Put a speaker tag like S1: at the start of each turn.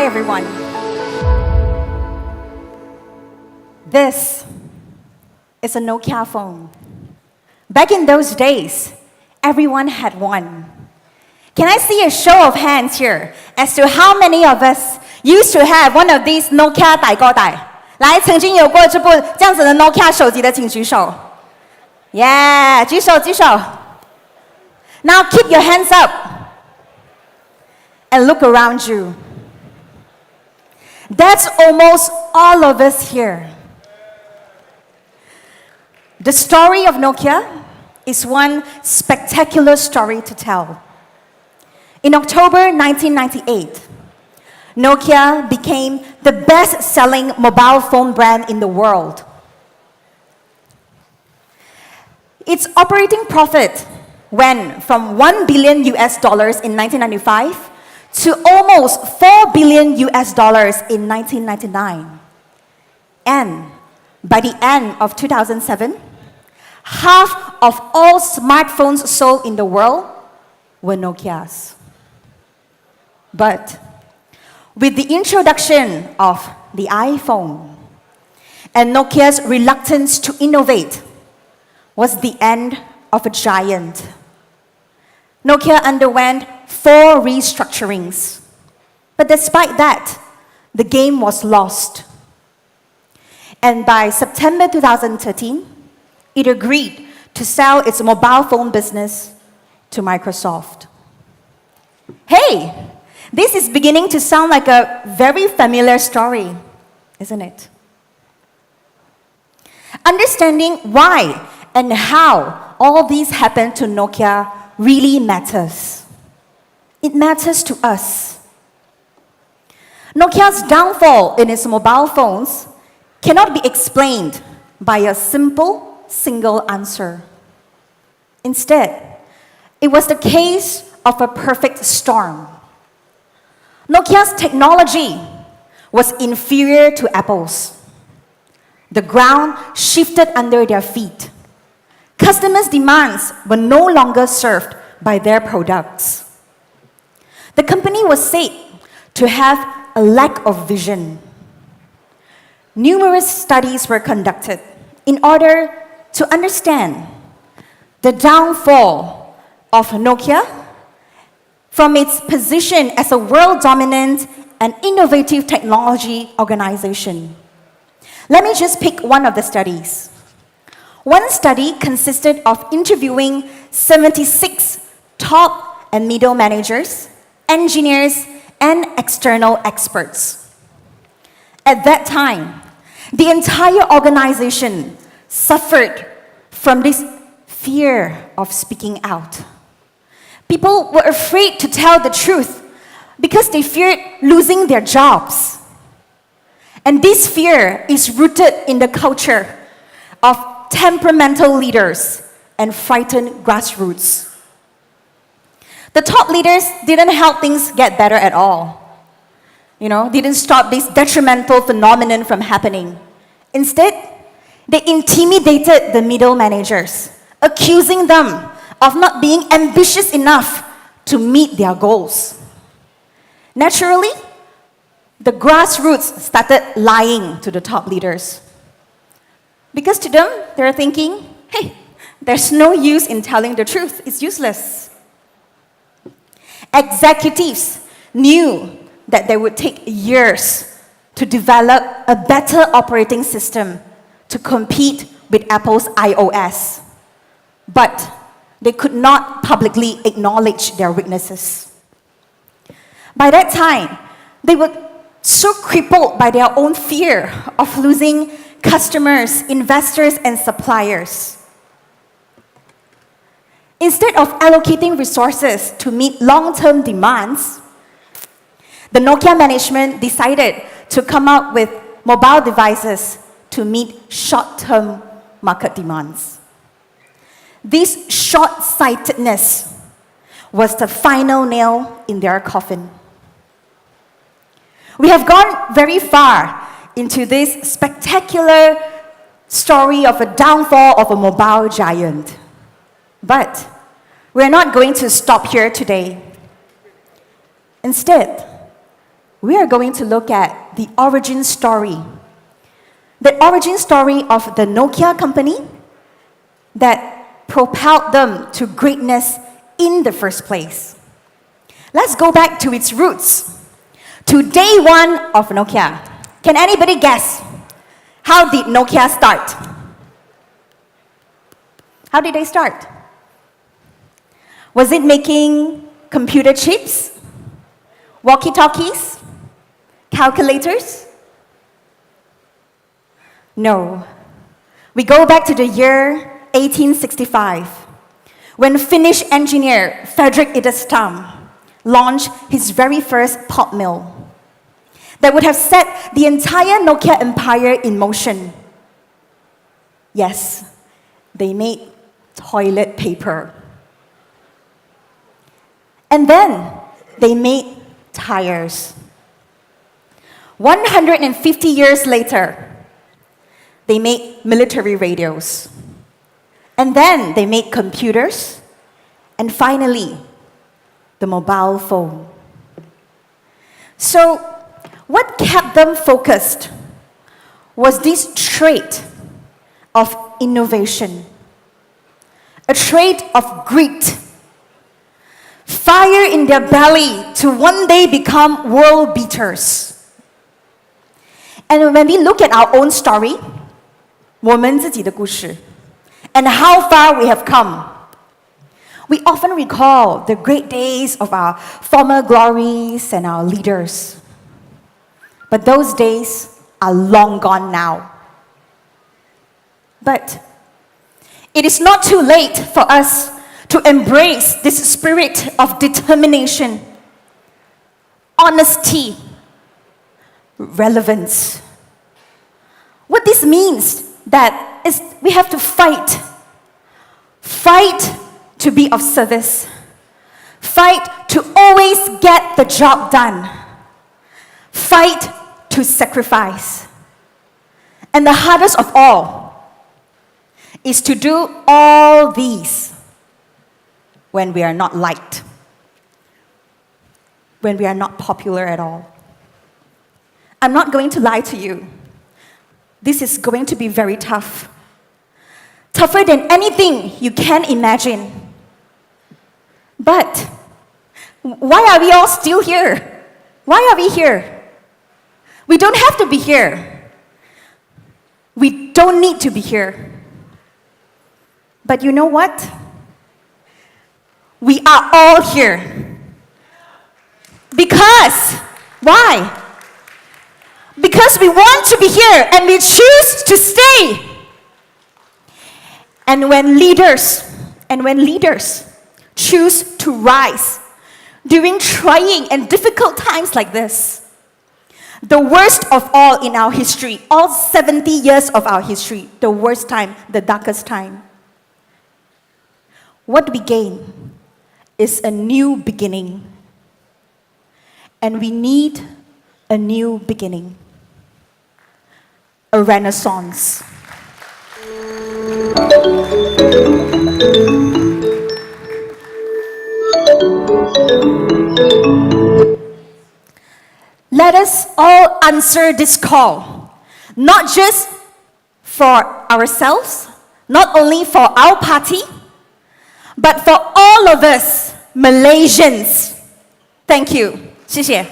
S1: Hi everyone. This is a Nokia phone. Back in those days, everyone had one. Can I see a show of hands here as to how many of us used to have one of these Nokia 代购代？来，曾经有过这部这样子的 Nokia 手机的，请举手。Yeah， 举手举手。Now keep your hands up and look around you. That's almost all of us here. The story of Nokia is one spectacular story to tell. In October 1998, Nokia became the best-selling mobile phone brand in the world. Its operating profit went from $1 billion in 1995 to almost $4 billion in 1999. And by the end of 2007, half of all smartphones sold in the world were Nokias. But with the introduction of the iPhone and Nokia's reluctance to innovate was the end of a giant. Nokia underwent 4 restructurings. But despite that, the game was lost. And by September 2013, it agreed to sell its mobile phone business to Microsoft. Hey, this is beginning to sound like a very familiar story, isn't it? Understanding why and how all these happened to Nokia really matters. It matters to us. Nokia's downfall in its mobile phones cannot be explained by a simple, single answer. Instead, it was the case of a perfect storm. Nokia's technology was inferior to Apple's. The ground shifted under their feet. Customers' demands were no longer served by their products. The company was said to have a lack of vision. Numerous studies were conducted in order to understand the downfall of Nokia from its position as a world-dominant and innovative technology organization. Let me just pick one of the studies. One study consisted of interviewing 76 top and middle managers, engineers, and external experts. At that time, the entire organization suffered from this fear of speaking out. People were afraid to tell the truth because they feared losing their jobs. And this fear is rooted in the culture of temperamental leaders and frightened grassroots. The top leaders didn't help things get better at all. Didn't stop this detrimental phenomenon from happening. Instead, they intimidated the middle managers, accusing them of not being ambitious enough to meet their goals. Naturally, the grassroots started lying to the top leaders. Because to them, they're thinking, hey, there's no use in telling the truth. It's useless. Executives knew that they would take years to develop a better operating system to compete with Apple's iOS. But they could not publicly acknowledge their weaknesses. By that time, they were so crippled by their own fear of losing customers, investors, and suppliers. Instead of allocating resources to meet long-term demands, the Nokia management decided to come up with mobile devices to meet short-term market demands. This short-sightedness was the final nail in their coffin. We have gone very far into this spectacular story of a downfall of a mobile giant. But we're not going to stop here today. Instead, we are going to look at the origin story. The origin story of the Nokia company that propelled them to greatness in the first place. Let's go back to its roots, to day one of Nokia. Can anybody guess? How did Nokia start? How did they start? Was it making computer chips, walkie-talkies, calculators? No. We go back to the year 1865, when Finnish engineer Fredrik Idestam launched his very first pulp mill that would have set the entire Nokia empire in motion. Yes, they made toilet paper. And then they made tires. 150 years later, they made military radios. And then they made computers. And finally, the mobile phone. So, what kept them focused was this trait of innovation, a trait of grit, fire in their belly to one day become world beaters. And when we look at our own story, 我们自己的故事, and how far we have come, we often recall the great days of our former glories and our leaders. But those days are long gone now. But it is not too late for us to embrace this spirit of determination, honesty, relevance. What this means that is we have to fight to be of service, fight to always get the job done, fight to sacrifice. And the hardest of all is to do all these when we are not liked, when we are not popular at all. I'm not going to lie to you. This is going to be very tough. Tougher than anything you can imagine. But why are we all still here? Why are we here? We don't have to be here. We don't need to be here. But you know what? We are all here. Because, why? Because we want to be here and we choose to stay. And when leaders choose to rise during trying and difficult times like this, the worst of all in our history, all 70 years of our history, the worst time, the darkest time, what we gain is a new beginning. And we need a new beginning, a renaissance. Let us all answer this call, not just for ourselves, not only for our party, but for all of us Malaysians. Thank you. 谢谢。